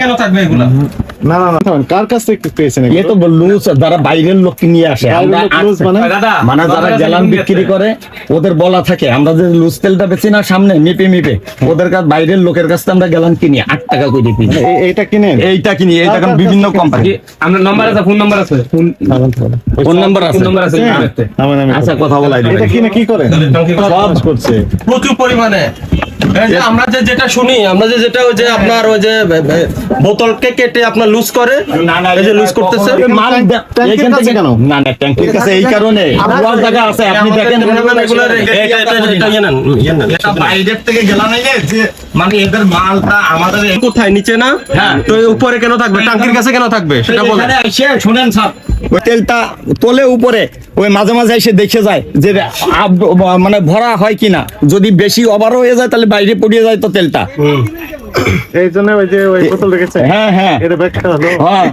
কেন থাকবে এগুলা? না না না, কার কাছ থেকে পেয়েছেন? এ তো লুজ যারা বাইরের লোক নিয়ে আসে, আমরা লুজ মানে মানে যারা জ্বালান বিক্রি করে ওদের বলা থাকে, আমরা যে লুজ তেলটা বেচি না সামনে মিপে ওদের কাছে বাইরের লোকের কাছ থেকে আমরা জ্বালান কিনি 8 টাকা করে কিনি। এইটা কিনেন? এইটা কিনি, এইটা কারণ বিভিন্ন কোম্পানি। আপনার নাম্বার আছে, ফোন নাম্বার আছে? ফোন নাম্বার আছে? ফোন নাম্বার আছে? আচ্ছা, কথা বলাই দিবেন। এটা কিনে কি করেন? সব করছে প্রচুর পরিমাণে। এই যে আমরা যেটা শুনি, আমরা যেটা ওই যে আপনার ওই যে বোতলকে কেটে আপনার লুজ করে, এই যে লুজ করতেছে। মাল ট্যাঙ্কের কাছে কেন? না না, ট্যাঙ্কের কাছে এই কারণে ওয়াল জায়গা আছে, আপনি দেখেন এটা বাইরের থেকে গেলা নাই যে মানে এদের মালটা আমাদের কোথায় নিচে না, তো উপরে কেন থাকবে? ট্যাঙ্কির কাছে কেন থাকবে সেটা বলেন। এখানে এসে শুনেন স্যার, ওই তেলটা তোলে উপরে, ওই মাঝে মাঝে এসে দেখে যায় যে মানে ভরা হয় কিনা। যদি বেশি ওভার হয়ে যায় তাহলে বাইরে পড়িয়ে যায় তো তেলটা। এই জন্য ওই যে ওই বোতল রেখেছে। হ্যাঁ হ্যাঁ এটা ব্যাখ্যা হলো। হ্যাঁ।